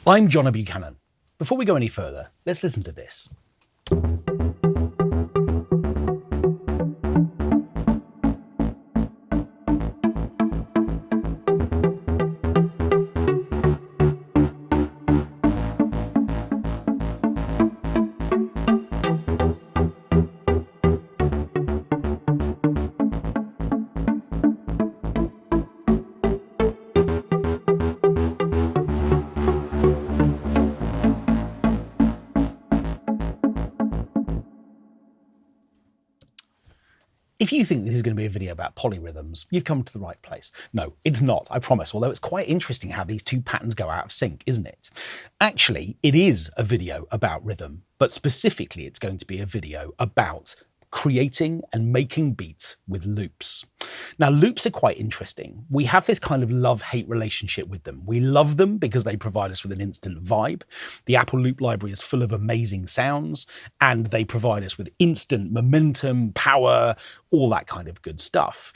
I'm John Buchanan. Before we go any further, let's listen to this. If you think this is going to be a video about polyrhythms, you've come to the right place. No, it's not, I promise, although it's quite interesting how these two patterns go out of sync, isn't it? Actually, it is a video about rhythm, but specifically it's going to be a video about creating and making beats with loops. Now, loops are quite interesting. We have this kind of love-hate relationship with them. We love them because they provide us with an instant vibe. The Apple Loop library is full of amazing sounds, and they provide us with instant momentum, power, all that kind of good stuff.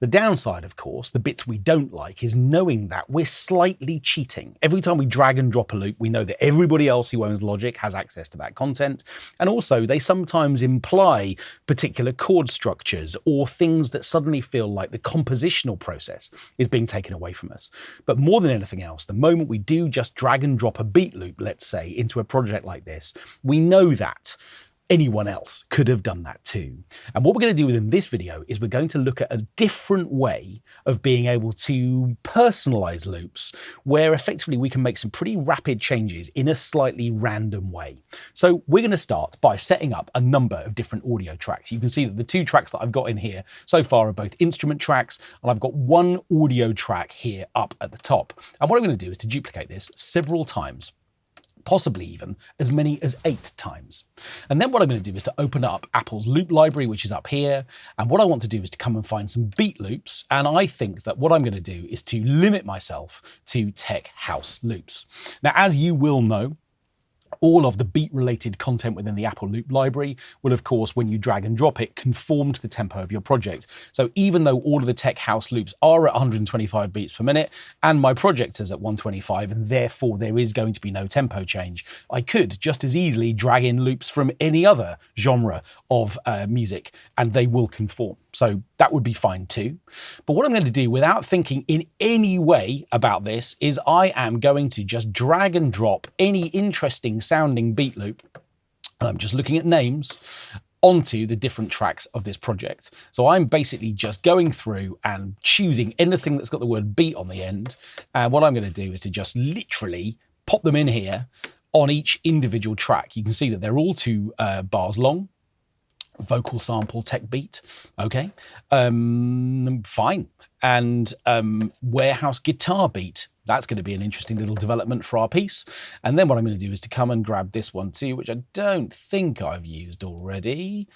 The downside, of course, the bits we don't like, is knowing that we're slightly cheating. Every time we drag and drop a loop, we know that everybody else who owns Logic has access to that content. And also, they sometimes imply particular chord structures or things that suddenly feel like the compositional process is being taken away from us. But more than anything else, the moment we do just drag and drop a beat loop, let's say, into a project like this, we know that anyone else could have done that too. And what we're going to do within this video is we're going to look at a different way of being able to personalize loops, where effectively we can make some pretty rapid changes in a slightly random way. So we're going to start by setting up a number of different audio tracks. You can see that the two tracks that I've got in here so far are both instrument tracks, and I've got one audio track here up at the top. And what I'm going to do is to duplicate this several times, possibly even as many as 8 times. And then what I'm going to do is to open up Apple's loop library, which is up here. And what I want to do is to come and find some beat loops. And I think that what I'm going to do is to limit myself to tech house loops. Now, as you will know, all of the beat-related content within the Apple Loop library will, of course, when you drag and drop it, conform to the tempo of your project. So even though all of the tech house loops are at 125 beats per minute, and my project is at 125, and therefore there is going to be no tempo change, I could just as easily drag in loops from any other genre of music, and they will conform. So that would be fine too. But what I'm going to do without thinking in any way about this is I am going to just drag and drop any interesting sounding beat loop, and I'm just looking at names, onto the different tracks of this project. So I'm basically just going through and choosing anything that's got the word beat on the end. And what I'm going to do is to just literally pop them in here on each individual track. You can see that they're all 2 bars long. Vocal sample tech beat, okay, fine. And warehouse guitar beat, that's going to be an interesting little development for our piece. And then what I'm going to do is to come and grab this one too, which I don't think I've used already.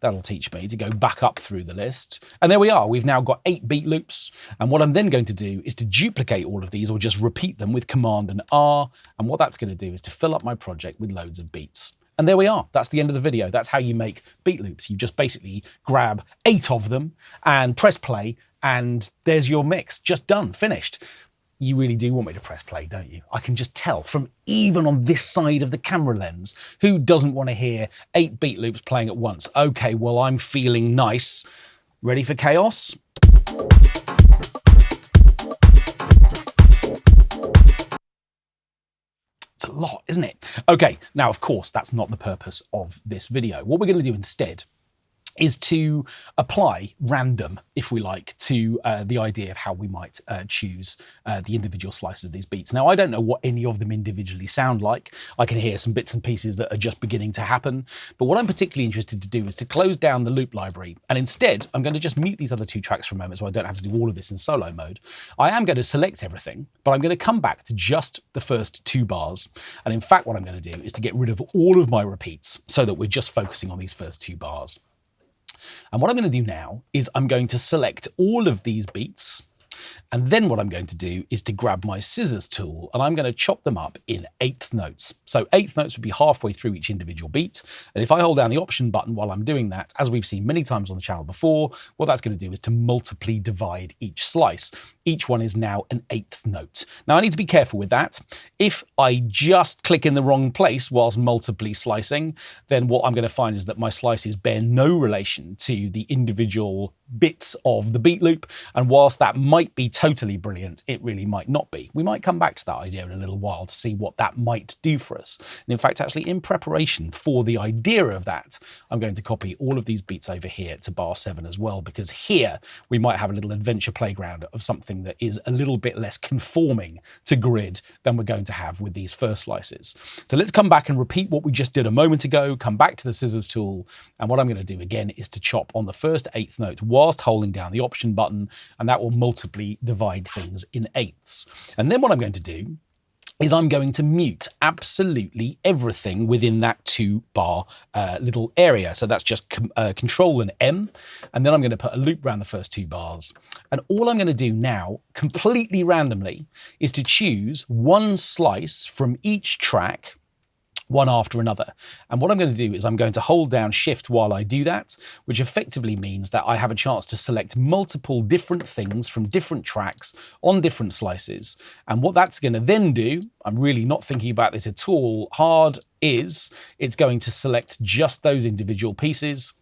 That'll teach me to go back up through the list. And there we are, we've now got 8 beat loops. And what I'm then going to do is to duplicate all of these, or just repeat them with Command and R. And what that's going to do is to fill up my project with loads of beats. And there we are. That's the end of the video. That's how you make beat loops. You just basically grab 8 of them and press play, and there's your mix. Just done, finished. You really do want me to press play, don't you? I can just tell from even on this side of the camera lens, who doesn't want to hear 8 beat loops playing at once? Okay, well, I'm feeling nice. Ready for chaos? It's a lot, isn't it? Okay, now, of course, that's not the purpose of this video. What we're going to do instead is to apply random, if we like, to the idea of how we might choose the individual slices of these beats. Now, I don't know what any of them individually sound like. I can hear some bits and pieces that are just beginning to happen. But what I'm particularly interested to do is to close down the loop library. And instead, I'm going to just mute these other 2 tracks for a moment so I don't have to do all of this in solo mode. I am going to select everything, but I'm going to come back to just the first 2 bars. And in fact, what I'm going to do is to get rid of all of my repeats so that we're just focusing on these first 2 bars. And what I'm going to do now is I'm going to select all of these beats And then what I'm going to do is to grab my scissors tool and I'm going to chop them up in eighth notes. So eighth notes would be halfway through each individual beat. And if I hold down the Option button while I'm doing that, as we've seen many times on the channel before, what that's going to do is to multiply divide each slice. Each one is now an eighth note. Now I need to be careful with that. If I just click in the wrong place whilst multiply slicing, then what I'm going to find is that my slices bear no relation to the individual bits of the beat loop. And whilst that might be totally brilliant, it really might not be. We might come back to that idea in a little while to see what that might do for us. And in fact, actually in preparation for the idea of that, I'm going to copy all of these beats over here to bar 7 as well, because here we might have a little adventure playground of something that is a little bit less conforming to grid than we're going to have with these first slices. So let's come back and repeat what we just did a moment ago, come back to the scissors tool. And what I'm going to do again is to chop on the first eighth note whilst holding down the Option button, and that will multiply divide things in eighths. And then what I'm going to do is I'm going to mute absolutely everything within that 2-bar little area. So that's just Control and M, and then I'm going to put a loop around the first 2 bars. And all I'm going to do now, completely randomly, is to choose one slice from each track, one after another. And what I'm going to do is I'm going to hold down Shift while I do that, which effectively means that I have a chance to select multiple different things from different tracks on different slices. And what that's going to then do, I'm really not thinking about this at all hard, is it's going to select just those individual pieces.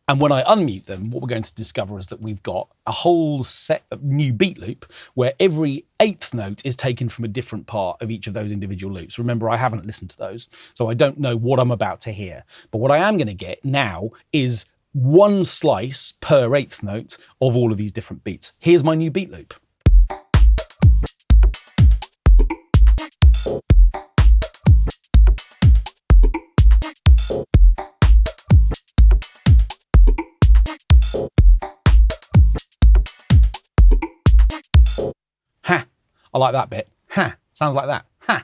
And when I unmute them, what we're going to discover is that we've got a whole set of new beat loop where every eighth note is taken from a different part of each of those individual loops. Remember, I haven't listened to those, so I don't know what I'm about to hear. But what I am going to get now is one slice per eighth note of all of these different beats. Here's my new beat loop. Ha! I like that bit. Ha! Sounds like that. Ha!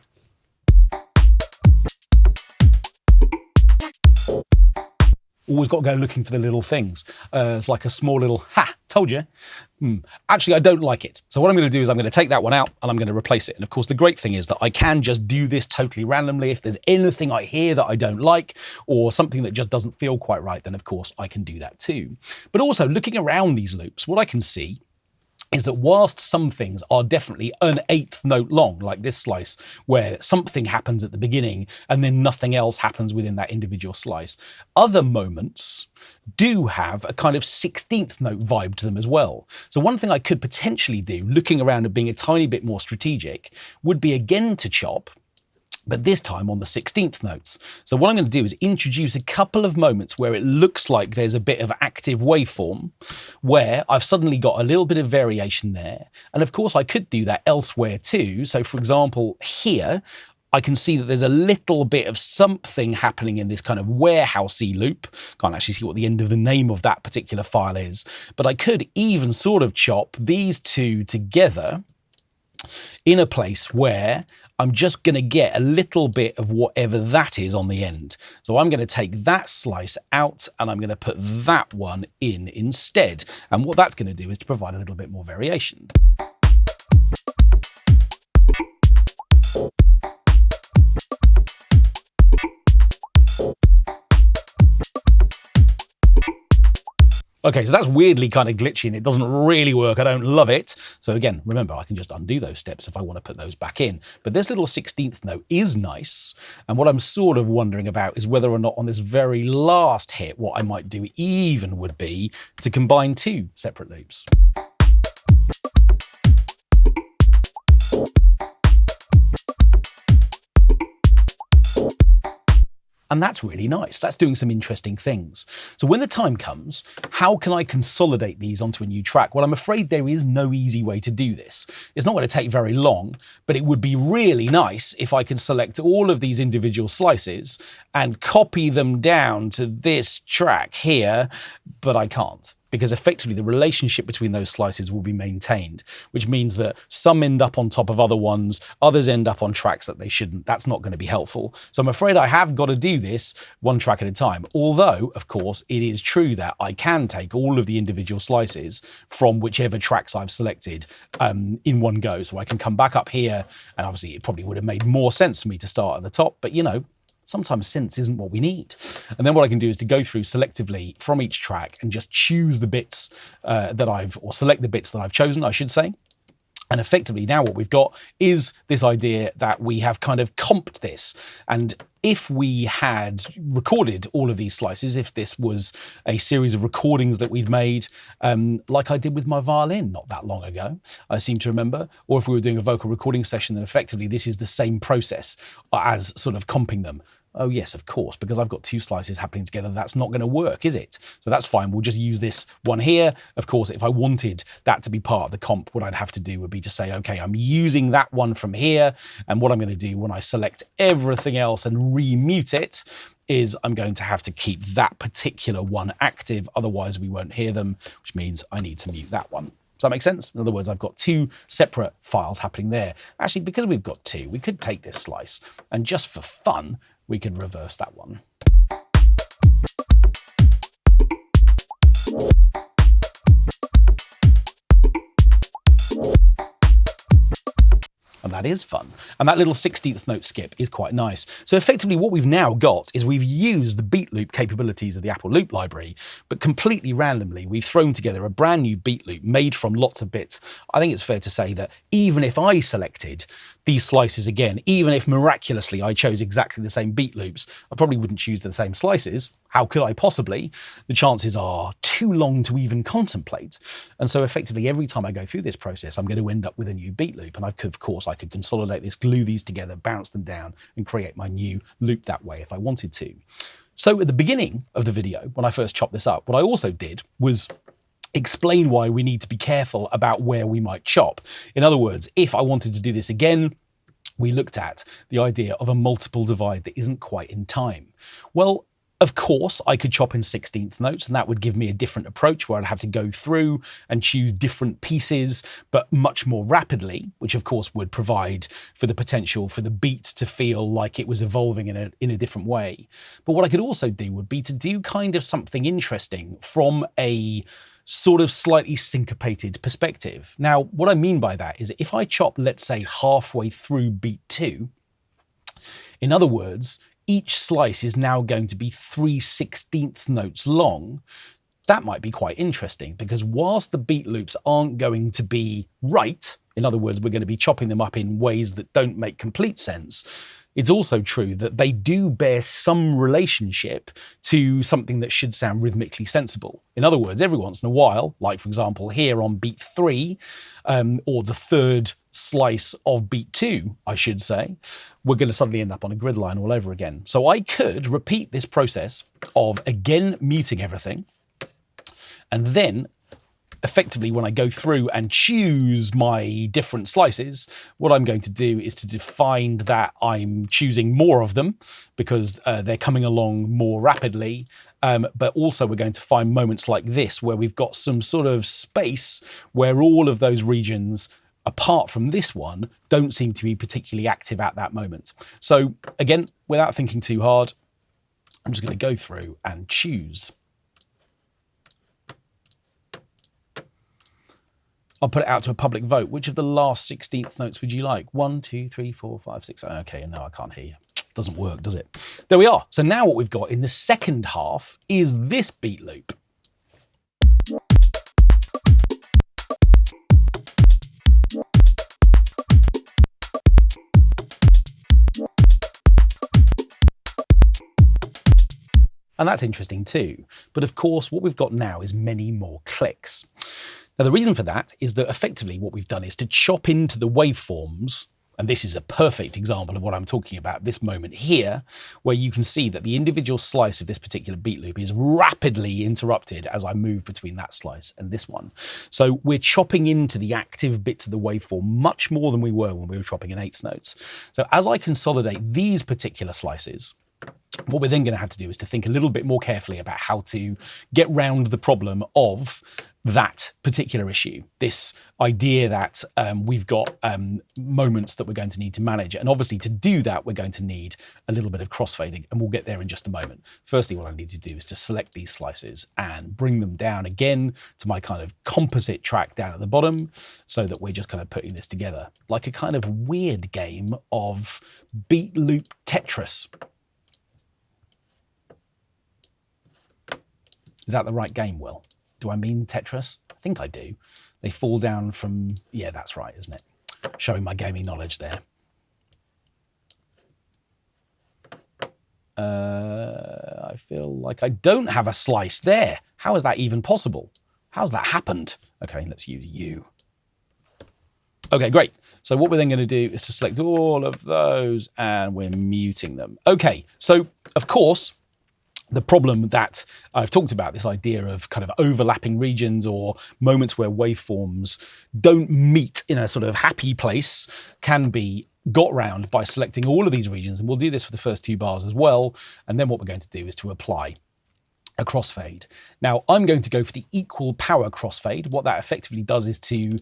Always got to go looking for the little things. It's like a small little ha! Told you. Actually, I don't like it. So what I'm going to do is I'm going to take that one out and I'm going to replace it. And of course, the great thing is that I can just do this totally randomly. If there's anything I hear that I don't like or something that just doesn't feel quite right, then of course I can do that too. But also looking around these loops, what I can see is that whilst some things are definitely an eighth note long, like this slice, where something happens at the beginning and then nothing else happens within that individual slice, other moments do have a kind of 16th note vibe to them as well. So one thing I could potentially do, looking around and being a tiny bit more strategic, would be again to chop, but this time on the 16th notes. So what I'm going to do is introduce a couple of moments where it looks like there's a bit of active waveform, where I've suddenly got a little bit of variation there. And of course I could do that elsewhere too. So for example, here, I can see that there's a little bit of something happening in this kind of warehousey loop. Can't actually see what the end of the name of that particular file is, but I could even sort of chop these two together in a place where I'm just going to get a little bit of whatever that is on the end. So I'm going to take that slice out and I'm going to put that one in instead. And what that's going to do is to provide a little bit more variation. Okay, so that's weirdly kind of glitchy and it doesn't really work. I don't love it. So again, remember, I can just undo those steps if I want to put those back in. But this little 16th note is nice. And what I'm sort of wondering about is whether or not on this very last hit, what I might do even would be to combine 2 separate loops. And that's really nice. That's doing some interesting things. So when the time comes, how can I consolidate these onto a new track? Well, I'm afraid there is no easy way to do this. It's not going to take very long, but it would be really nice if I could select all of these individual slices and copy them down to this track here, but I can't. because effectively the relationship between those slices will be maintained, which means that some end up on top of other ones, others end up on tracks that they shouldn't. That's not going to be helpful. So I'm afraid I have got to do this one track at a time. Although, of course, it is true that I can take all of the individual slices from whichever tracks I've selected in one go. So I can come back up here, and obviously it probably would have made more sense for me to start at the top, but you know, sometimes sense isn't what we need. And then what I can do is to go through selectively from each track and just choose the bits or select the bits that I've chosen, I should say. And effectively now what we've got is this idea that we have kind of comped this. And if we had recorded all of these slices, if this was a series of recordings that we'd made, like I did with my violin not that long ago, I seem to remember, or if we were doing a vocal recording session, then effectively this is the same process as sort of comping them. Oh yes, of course, because I've got two slices happening together, that's not going to work, is it? So that's fine, we'll just use this one here. Of course, if I wanted that to be part of the comp, what I'd have to do would be to say, okay, I'm using that one from here, and what I'm going to do when I select everything else and remute it is I'm going to have to keep that particular one active, otherwise we won't hear them, which means I need to mute that one. Does that make sense? In other words, I've got two separate files happening there. Actually, because we've got two, we could take this slice and just for fun, we could reverse that one. And that is fun. And that little 16th note skip is quite nice. So effectively what we've now got is we've used the beat loop capabilities of the Apple Loop library, but completely randomly, we've thrown together a brand new beat loop made from lots of bits. I think it's fair to say that even if I selected these slices again, even if miraculously I chose exactly the same beat loops, I probably wouldn't choose the same slices. How could I possibly? The chances are too long to even contemplate. And so effectively every time I go through this process, I'm going to end up with a new beat loop. And of course I could consolidate this, glue these together, bounce them down and create my new loop that way if I wanted to. So at the beginning of the video, when I first chopped this up, what I also did was explain why we need to be careful about where we might chop. In other words, if I wanted to do this again, we looked at the idea of a multiple divide that isn't quite in time. Well, of course, I could chop in 16th notes, and that would give me a different approach where I'd have to go through and choose different pieces, but much more rapidly, which of course would provide for the potential for the beat to feel like it was evolving in a different way. But what I could also do would be to do kind of something interesting from a sort of slightly syncopated perspective. Now, what I mean by that is if I chop, let's say, halfway through beat 2, in other words, each slice is now going to be 3/16th notes long. That might be quite interesting because whilst the beat loops aren't going to be right, in other words, we're going to be chopping them up in ways that don't make complete sense, it's also true that they do bear some relationship to something that should sound rhythmically sensible. In other words, every once in a while, like for example here on beat 3, or the third slice of beat 2, I should say, we're going to suddenly end up on a grid line all over again. So I could repeat this process of again muting everything, and then effectively when I go through and choose my different slices, what I'm going to do is to define that I'm choosing more of them because they're coming along more rapidly. But also we're going to find moments like this where we've got some sort of space where all of those regions, apart from this one, don't seem to be particularly active at that moment. So again, without thinking too hard, I'm just going to go through and choose. I'll put it out to a public vote. Which of the last 16th notes would you like? 1, 2, 3, 4, 5, 6. Okay, no, I can't hear you. Doesn't work, does it? There we are. So now what we've got in the second half is this beat loop. And that's interesting too. But of course, what we've got now is many more clicks. Now, the reason for that is that effectively what we've done is to chop into the waveforms, and this is a perfect example of what I'm talking about, this moment here, where you can see that the individual slice of this particular beat loop is rapidly interrupted as I move between that slice and this one. So we're chopping into the active bits of the waveform much more than we were when we were chopping in 8th notes. So as I consolidate these particular slices, What we're then going to have to do is to think a little bit more carefully about how to get round the problem of that particular issue, this idea that we've got moments that we're going to need to manage. And obviously to do that, we're going to need a little bit of crossfading, and we'll get there in just a moment. Firstly, what I need to do is to select these slices and bring them down again to my kind of composite track down at the bottom, so that we're just kind of putting this together like a kind of weird game of beat loop Tetris. Is that the right game, Will? Do I mean Tetris? I think I do. They fall down from... Yeah, that's right, isn't it? Showing my gaming knowledge there. I feel like I don't have a slice there. How is that even possible? How's that happened? Okay, let's use U. Okay, great. So what we're then going to do is to select all of those, and we're muting them. Okay, so of course, the problem that I've talked about, this idea of kind of overlapping regions or moments where waveforms don't meet in a sort of happy place, can be got round by selecting all of these regions. And we'll do this for the first 2 bars as well. And then what we're going to do is to apply a crossfade. Now, I'm going to go for the equal power crossfade. What that effectively does is to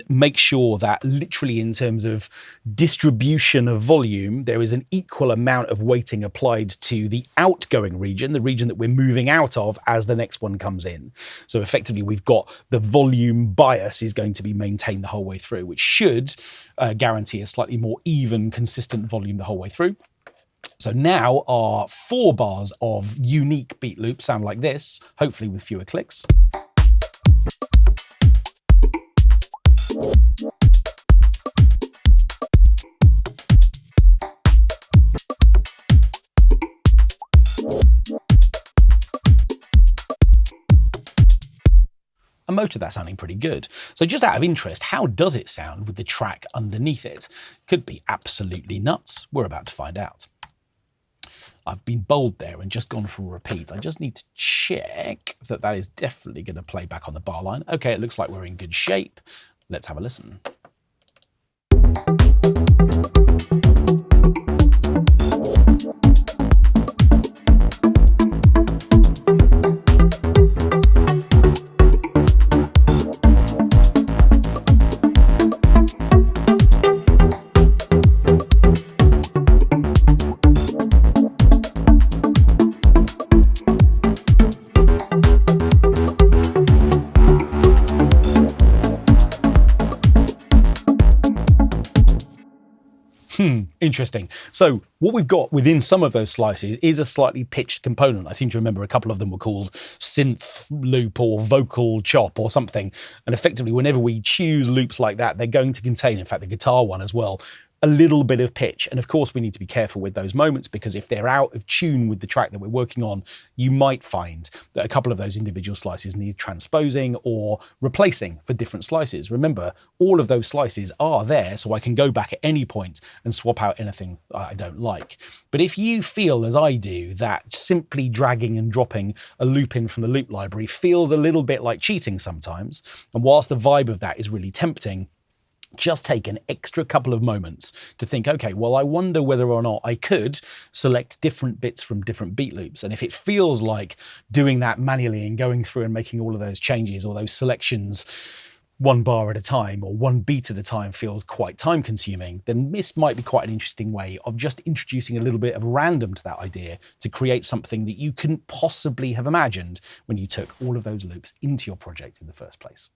make sure that literally in terms of distribution of volume, there is an equal amount of weighting applied to the outgoing region, the region that we're moving out of as the next one comes in. So effectively, we've got the volume bias is going to be maintained the whole way through, which should guarantee a slightly more even, consistent volume the whole way through. So now our 4 bars of unique beat loops sound like this, hopefully with fewer clicks. And most of that sounding pretty good. So just out of interest, how does it sound with the track underneath it? Could be absolutely nuts. We're about to find out. I've been bold there and just gone for a repeat. I just need to check that that is definitely going to play back on the bar line. Okay, it looks like we're in good shape. Let's have a listen. Interesting. So what we've got within some of those slices is a slightly pitched component. I seem to remember a couple of them were called synth loop or vocal chop or something. And effectively, whenever we choose loops like that, they're going to contain, in fact, the guitar one as well, a little bit of pitch. And of course, we need to be careful with those moments, because if they're out of tune with the track that we're working on, you might find that a couple of those individual slices need transposing or replacing for different slices. Remember, all of those slices are there, so I can go back at any point and swap out anything I don't like. But if you feel, as I do, that simply dragging and dropping a loop in from the loop library feels a little bit like cheating sometimes, and whilst the vibe of that is really tempting, just take an extra couple of moments to think, okay, well, I wonder whether or not I could select different bits from different beat loops. And if it feels like doing that manually and going through and making all of those changes or those selections 1 bar at a time or 1 beat at a time feels quite time consuming, then this might be quite an interesting way of just introducing a little bit of random to that idea to create something that you couldn't possibly have imagined when you took all of those loops into your project in the first place.